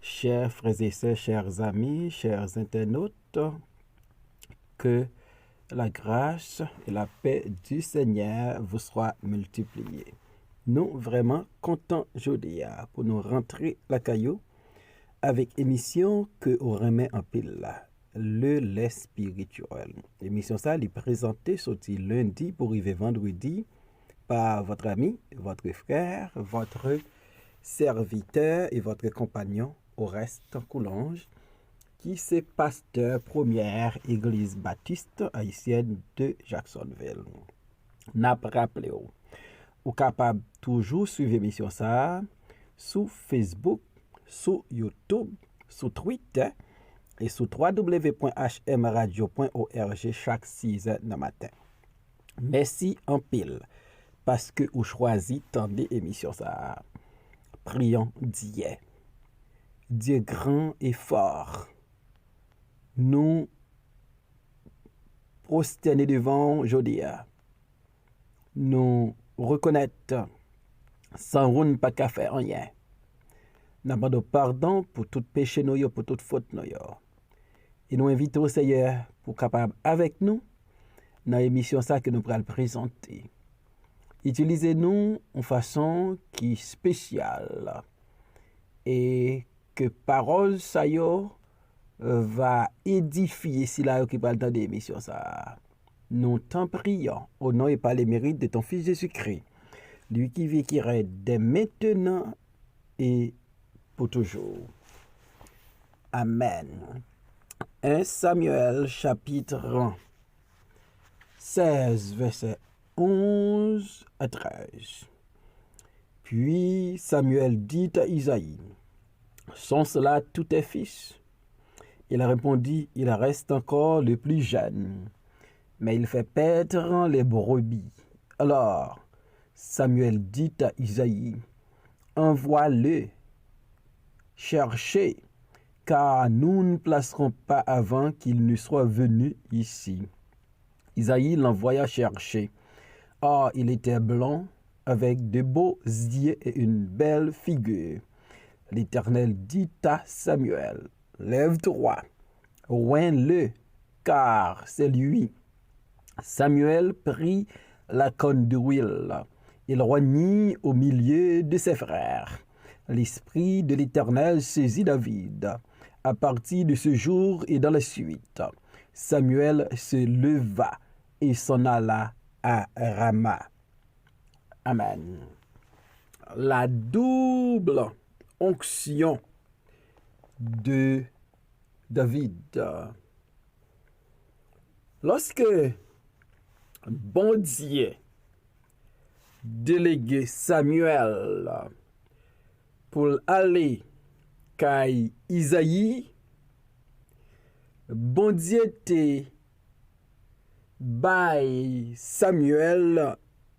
Chers frères et sœurs, chers amis, chers internautes, que la grâce et la paix du Seigneur vous soient multipliées. Nous vraiment contents aujourd'hui pour nous rentrer la caillou avec émission que on remet en pile le lait spirituel. L'émission ça est présentée sorti lundi pour arriver vendredi par votre ami, votre frère, votre serviteur et votre compagnon Oreste Coulange, qui c'est pasteur première église baptiste haïtienne de Jacksonville. N'a pas rappelé ou capable toujours suivre l'émission ça sur Facebook, sur YouTube, sur Twitter et sur www.hmradio.org chaque 6 h du matin. Merci en pile parce que vous choisissez tant d'émissions ça. Prions d'hier. Dieu grand et fort, nous prosterner devant Jodia. Nous reconnaître sans roune pas qu'à faire rien. Nous demandons pardon pour tout péché nous, pour toute faute nous. Et nous invitons au Seigneur pour capable avec nous dans l'émission ça que nous pourrons présenter. Utilisez-nous en façon qui spéciale et que parole ça va édifier si là qui parle dans l'émission ça. Nous t'en prions au nom et par les mérites de ton fils Jésus-Christ, lui qui vit qui règne dès maintenant et pour toujours. Amen. 1 Samuel chapitre 16 verset 11 à 13. Puis Samuel dit à Isaïe, sont cela tous tes fils? Il répondit, il reste encore le plus jeune, mais il fait paître les brebis. Alors Samuel dit à Isaïe, envoie-le chercher, car nous ne placerons pas avant qu'il ne soit venu ici. Isaïe l'envoya chercher. Or, il était blanc, avec de beaux yeux et une belle figure. L'Éternel dit à Samuel, lève-toi, oins-le, car c'est lui. Samuel prit la corne d'huile. Il roignit au milieu de ses frères. L'Esprit de l'Éternel saisit David. À partir de ce jour et dans la suite, Samuel se leva et s'en alla à Rama. Amen. La double onction de David. Lorsque bon Dieu délégué Samuel pour aller à Isaïe, bon Dieu te bail Samuel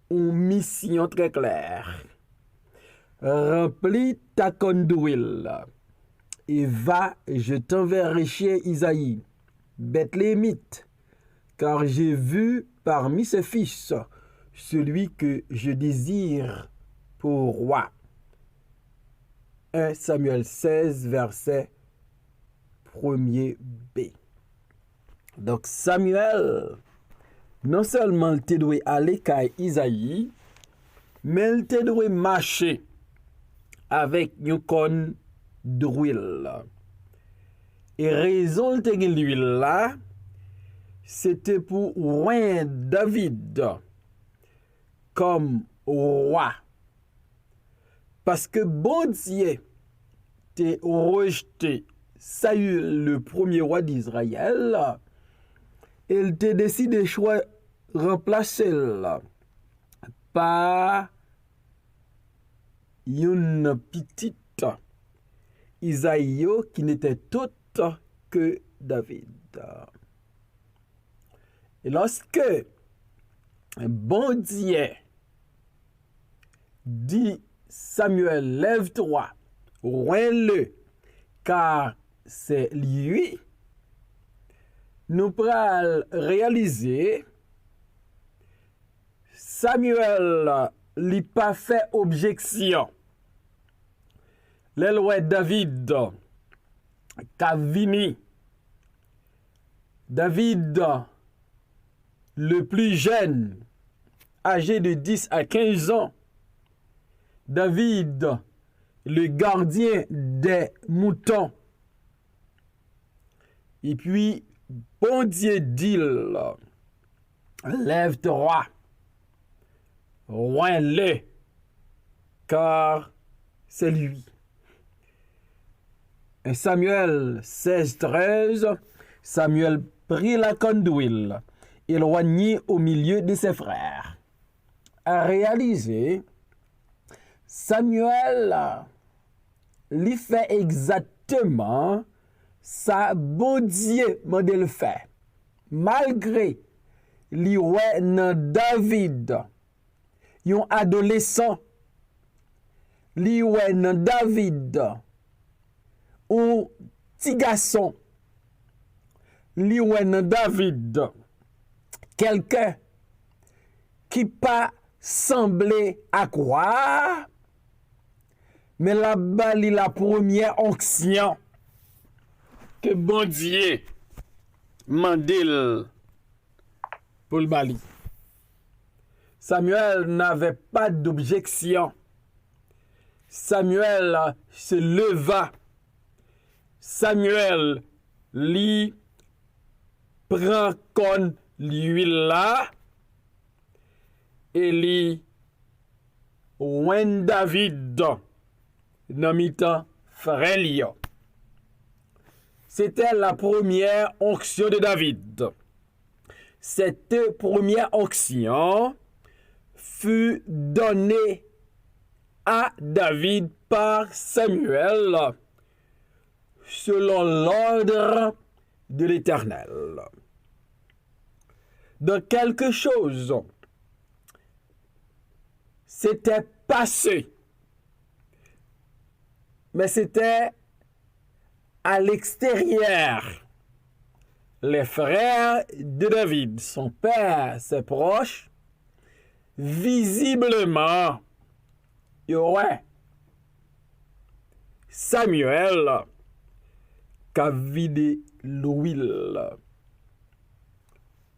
une mission très claire. Remplis ta corne d'huile et va, je t'enverrai chez Isaïe, Bethléemite, car j'ai vu parmi ses fils celui que je désire pour roi. 1 Samuel 16, verset 1er B. Donc Samuel, non seulement il doit aller à Isaïe, mais il doit marcher avec une corne d'huile. Et raison de l'huile là, c'était pour oindre David comme roi. Parce que bon Dieu t'a rejeté Saül, le premier roi d'Israël, il t'a décidé de remplacer par une petite Isaïe qui n'était toute que David. Et lorsque bon Dieu dit Samuel, lève-toi, oins-le, car c'est lui, nous pourrons réaliser Samuel n'a pas fait objection. Le roi David Cavini, David, le plus jeune, âgé de 10 à 15 ans, David, le gardien des moutons. Et puis, bon Dieu dit, lève-toi, oins-le, car c'est lui. 1 Samuel 16, 13, Samuel prit la corne d'huile, éloigné au milieu de ses frères. À réaliser, Samuel lui fait exactement ça, bon Dieu m'a dit le fait. Malgré lui ouais dans David, un adolescent, lui ouais dans David, ou petit garçon, lui ouais dans David, quelqu'un qui pas semblé à croire, mais là-bas, il la première onction que bon Dieu mandil pour le Mali. Samuel n'avait pas d'objection. Samuel se leva. Samuel lui prend con l'huile là et lui oint David dans mi-temps frère. C'était la première onction de David. Cette première onction fut donnée à David par Samuel selon l'ordre de l'Éternel. Donc quelque chose s'était passé, mais c'était à l'extérieur. Les frères de David, son père, ses proches, visiblement, ouais, Samuel qui a vidé l'huile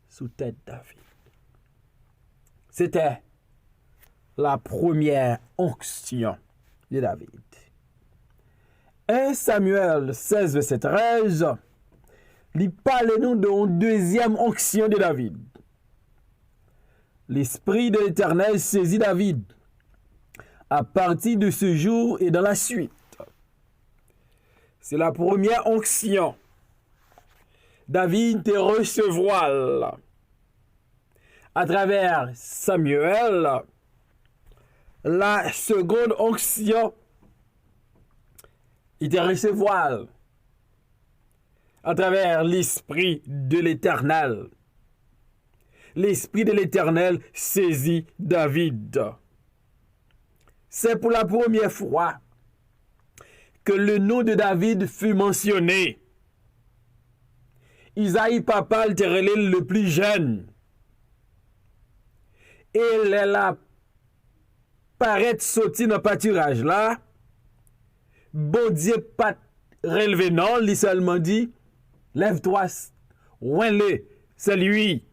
sous tête David. C'était la première onction de David. 1 Samuel 16, verset 13, il parle nous d'une deuxième onction de David. L'Esprit de l'Éternel saisit David à partir de ce jour et dans la suite. C'est la première onction. David te recevoir à travers Samuel. La seconde onction, il te recevoir à travers l'Esprit de l'Éternel. L'Esprit de l'Éternel saisit David. C'est pour la première fois que le nom de David fut mentionné. Isaïe papa le plus jeune. Et elle a paraît sorti dans le pâturage là. Bon Dieu pas relevé non, il seulement dit lève-toi, ouin-le, c'est lui.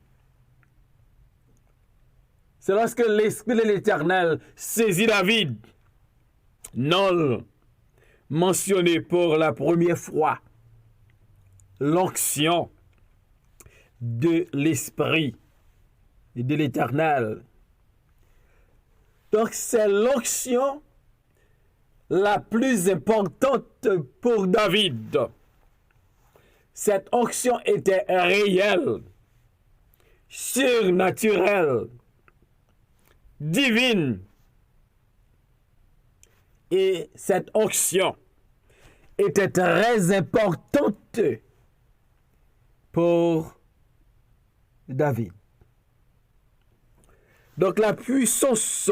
C'est lorsque l'Esprit de l'Éternel saisit David. Non, mentionné pour la première fois l'onction de l'Esprit et de l'Éternel. Donc c'est l'onction la plus importante pour David. Cette onction était réelle, surnaturelle, divine. Et cette onction était très importante pour David. Donc la puissance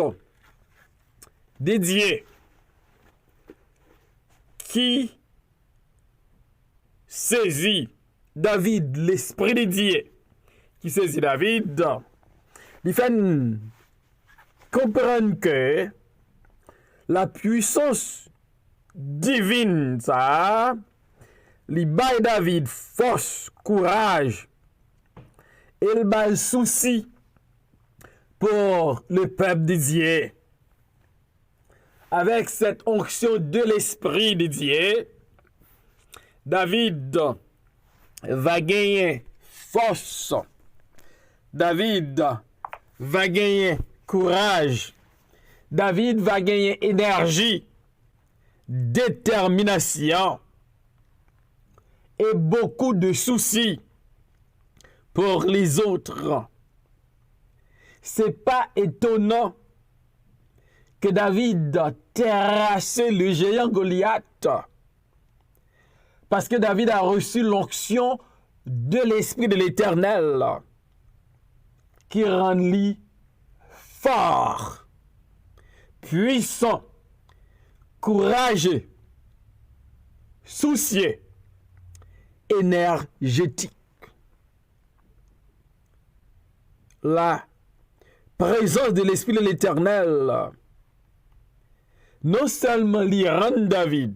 dédiée qui saisit David, l'esprit dédié qui saisit David, il fait comprendre que la puissance divine, ça, li bay David force, courage, et il bay souci pour le peuple de Dieu. Avec cette onction de l'Esprit de Dieu, David va gagner force. David va gagner courage. David va gagner énergie, détermination et beaucoup de soucis pour les autres. C'est pas étonnant que David a terrassé le géant Goliath, parce que David a reçu l'onction de l'Esprit de l'Éternel qui rend lui fort, puissant, courageux, soucieux, énergétique. La présence de l'Esprit de l'Éternel non seulement lui rend David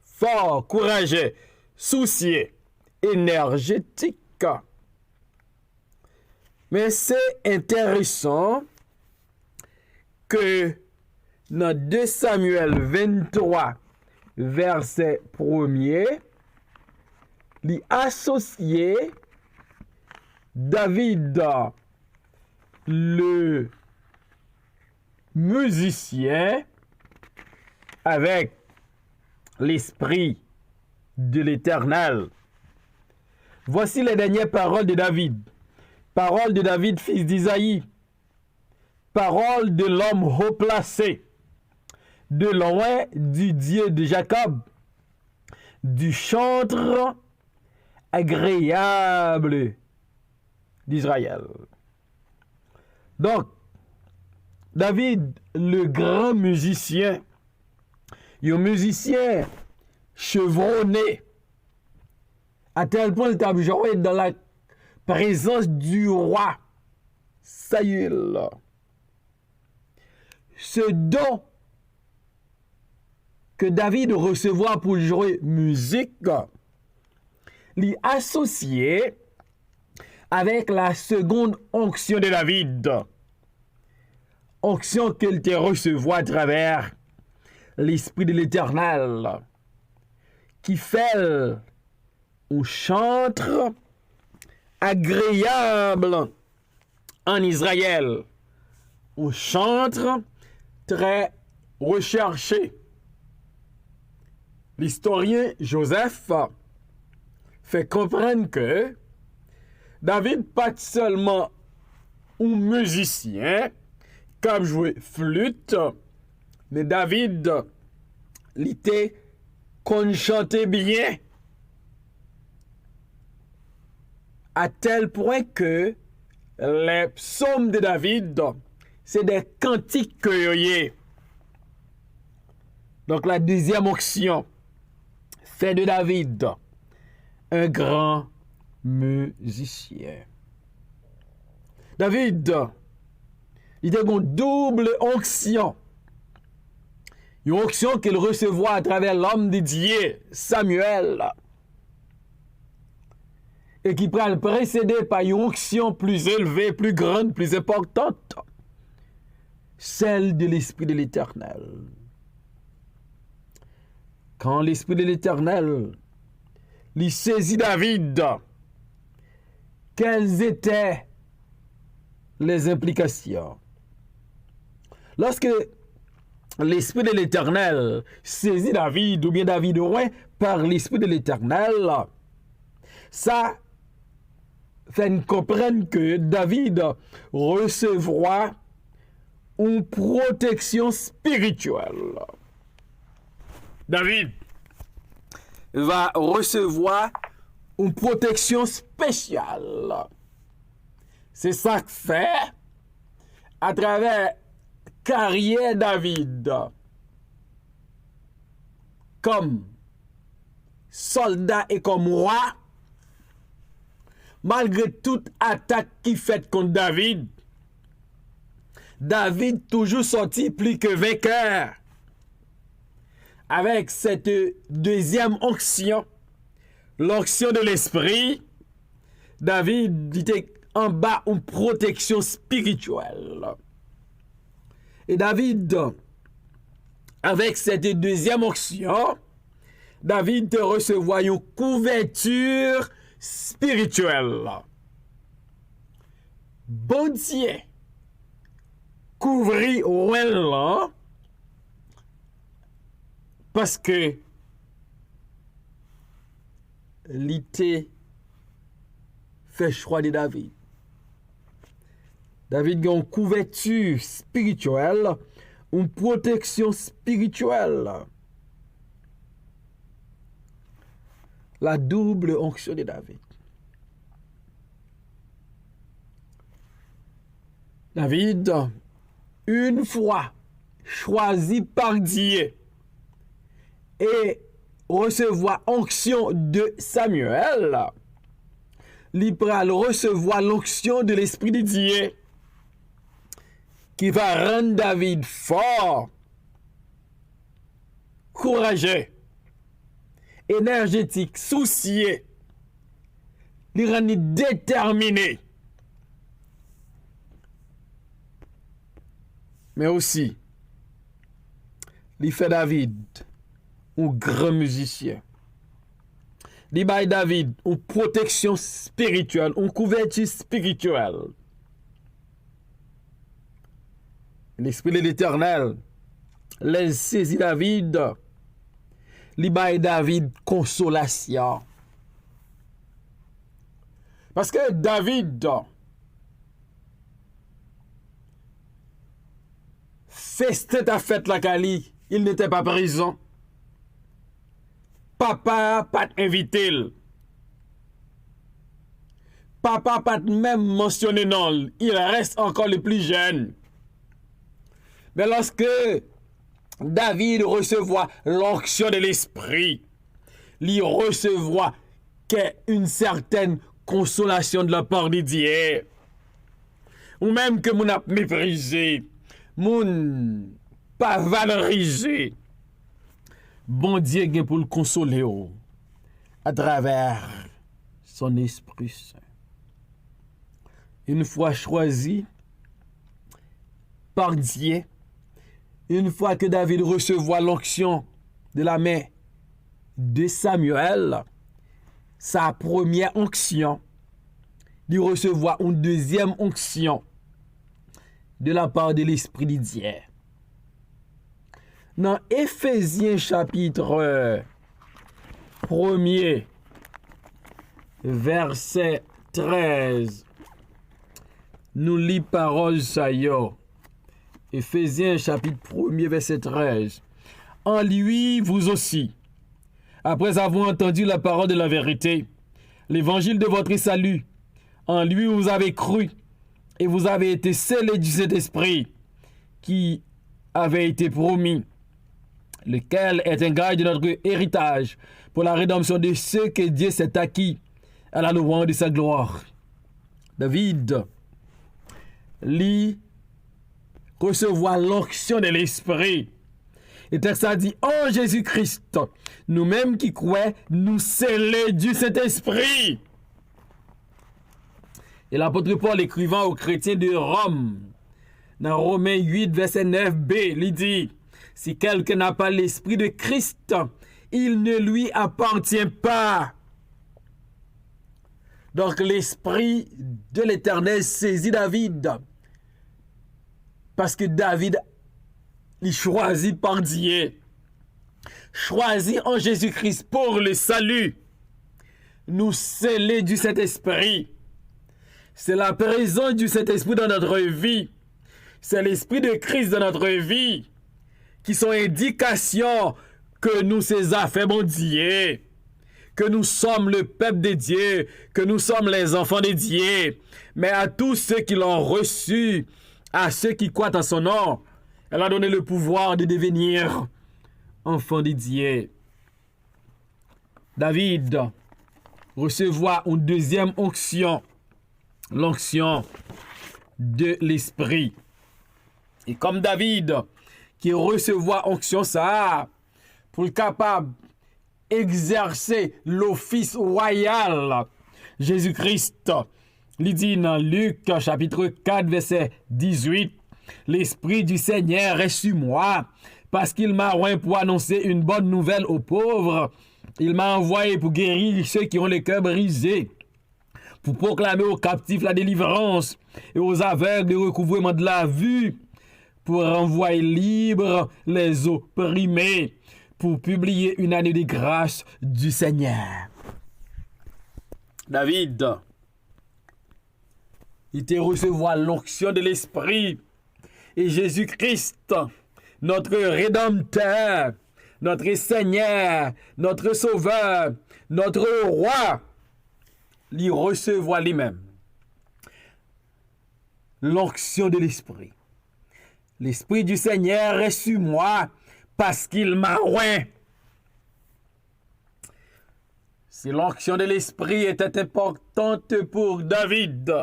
fort, courageux, soucieux, énergétique, mais c'est intéressant que dans 2 Samuel 23, verset 1er, il associé David, le musicien, avec l'Esprit de l'Éternel. Voici les dernières paroles de David. Paroles de David, fils d'Isaïe. Paroles de l'homme haut placé. De loin du Dieu de Jacob. Du chantre agréable d'Israël. Donc, David, le grand musicien, un musicien chevronné, à tel point qu'il a joué dans la présence du roi Saül. Ce don que David recevra pour jouer musique, l'y associé avec la seconde onction de David. Onction qu'il te recevoir à travers l'Esprit de l'Éternel, qui fait un chantre agréable en Israël. Un chantre très recherché. L'historien Joseph fait comprendre que David pas seulement un musicien qui jouait flûte, mais David il était qu'on chantait bien, à tel point que les psaumes de David, c'est des cantiques que y. Donc la deuxième onction fait de David un grand musicien. David, il a une double onction. Une onction qu'il recevra à travers l'homme de Dieu, Samuel, et qui pourra le précéder par une onction plus élevée, plus grande, plus importante, celle de l'Esprit de l'Éternel. Quand l'Esprit de l'Éternel lui saisit David, quelles étaient les implications? Lorsque l'Esprit de l'Éternel saisit David, ou bien David au loin, par l'Esprit de l'Éternel, ça fait nous comprendre que David recevra une protection spirituelle. David va recevoir une protection spéciale. C'est ça que fait à travers carrière David comme soldat et comme roi, malgré toute attaque qui fait contre David, David toujours sorti plus que vainqueur avec cette deuxième onction l'onction de l'esprit, David était en bas une protection spirituelle. Et David, avec cette deuxième onction, David te recevoir une couverture spirituelle. Bon Dieu, couvrit là, parce que l'été fait choix de David. David a une couverture spirituelle, une protection spirituelle. La double onction de David. David, une fois choisi par Dieu et recevoir onction de Samuel, il va recevoir l'onction de l'Esprit de Dieu qui va rendre David fort, courageux, énergétique, soucieux, il rend déterminé. Mais aussi, il fait David un grand musicien. Il fait David une protection spirituelle, une couverture spirituelle. L'Esprit de l'Éternel laisse saisir David. Il fait David consolation. Parce que David festin ta fête la Kali, il n'était pas présent. Papa pas invité. Papa pas même mentionné non, il reste encore le plus jeune. Mais lorsque David recevra l'onction de l'esprit, il recevra une certaine consolation de la part de Dieu. Ou même que mon a méprisé, mon pas valorisé. Bon Dieu vient pour le consoler à travers son Esprit Saint. Une fois choisi par Dieu, une fois que David recevra l'onction de la main de Samuel, sa première onction, il recevra une deuxième onction de la part de l'Esprit de Dieu. Dans Éphésiens chapitre 1er, verset 13, nous lisons parole ça yo. Éphésiens chapitre 1er, verset 13. En lui, vous aussi, après avoir entendu la parole de la vérité, l'évangile de votre salut, en lui vous avez cru, et vous avez été scellés du Saint-Esprit qui avait été promis, lequel est un gage de notre héritage pour la rédemption de ceux que Dieu s'est acquis à la louange de sa gloire. David, lui, recevoir l'onction de l'Esprit. Et ça dit, en Jésus-Christ, nous-mêmes qui croyons, nous scellés du Saint-Esprit. Et l'apôtre Paul écrivant aux chrétiens de Rome, dans Romains 8, verset 9b, il dit, si quelqu'un n'a pas l'Esprit de Christ, il ne lui appartient pas. Donc l'Esprit de l'Éternel saisit David. Parce que David est choisi par Dieu. Choisi en Jésus-Christ pour le salut. Nous scellés du Saint-Esprit. C'est la présence du Saint-Esprit dans notre vie. C'est l'Esprit de Christ dans notre vie. Qui sont indications que nous ces affaires bon Dieu. Que nous sommes le peuple de Dieu. Que nous sommes les enfants de Dieu. Mais à tous ceux qui l'ont reçu, à ceux qui croient en son nom, elle a donné le pouvoir de devenir enfants de Dieu. David recevoir une deuxième onction, l'onction de l'Esprit. Et comme David qui recevoir onction ça, pour le capable exercer l'office royal. Jésus-Christ, il dit dans Luc chapitre 4 verset 18, l'Esprit du Seigneur est sur moi, parce qu'il m'a oint pour annoncer une bonne nouvelle aux pauvres. Il m'a envoyé pour guérir ceux qui ont le cœur brisé, pour proclamer aux captifs la délivrance et aux aveugles le recouvrement de la vue, pour renvoyer libres les opprimés, pour publier une année de grâce du Seigneur. David, il te recevoir l'onction de l'Esprit. Et Jésus-Christ, notre Rédempteur, notre Seigneur, notre Sauveur, notre Roi, lui recevoir lui-même l'onction de l'Esprit. L'Esprit du Seigneur est sur moi parce qu'il m'a oint. Si l'onction de l'Esprit était importante pour David,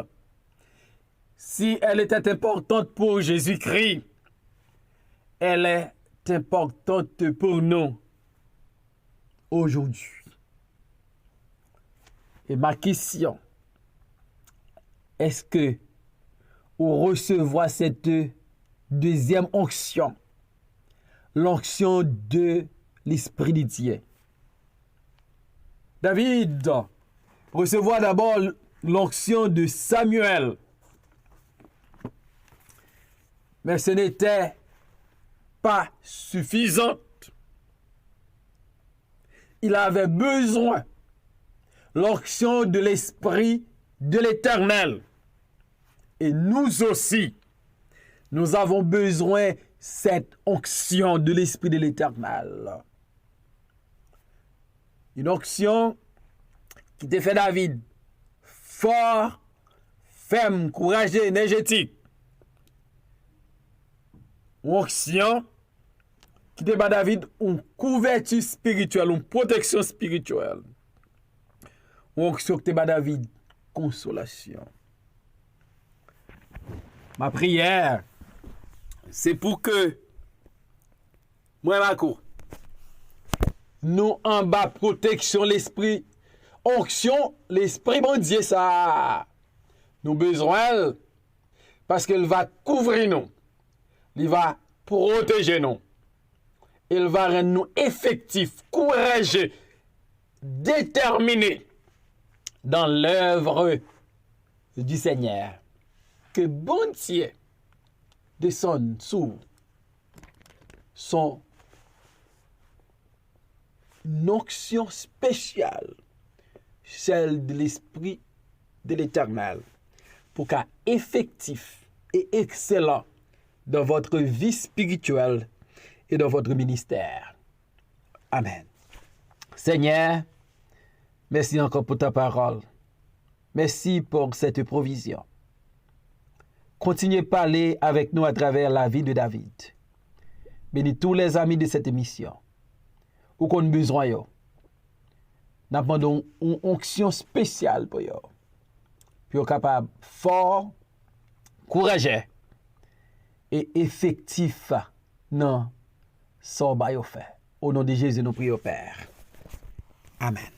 si elle était importante pour Jésus-Christ, elle est importante pour nous aujourd'hui. Et ma question, est-ce que vous recevez cette deuxième onction, l'onction de l'Esprit de Dieu? David recevoir d'abord l'onction de Samuel. Mais ce n'était pas suffisant. Il avait besoin l'onction de l'Esprit de l'Éternel. Et nous aussi, nous avons besoin de cette onction de l'Esprit de l'Éternel. Une onction qui te fait David fort, ferme, courageux, énergétique. Une onction qui te fait David une couverture spirituelle, une protection spirituelle. Une onction qui te fait David consolation. Ma prière, c'est pour que moi, Marco, nous en bas protection l'esprit, onction l'esprit bon Dieu ça. Nous besoin parce qu'il va couvrir nous, il va protéger nous, il va rendre nous effectifs, courageux, déterminés dans l'œuvre du Seigneur. Que bon Dieu descende sous son onction spéciale, celle de l'Esprit de l'Éternel, pour qu'à effectif et excellent dans votre vie spirituelle et dans votre ministère. Amen. Seigneur, merci encore pour ta parole. Merci pour cette provision. Continuez à parler avec nous à travers la vie de David. Bénis tous les amis de cette émission. Ou qu'on a besoin, nous demandons une onction spéciale pour eux. Puis être capable fort, courageux et effectif dans son bail fait. Au nom de Jésus, nous prions, Père. Amen.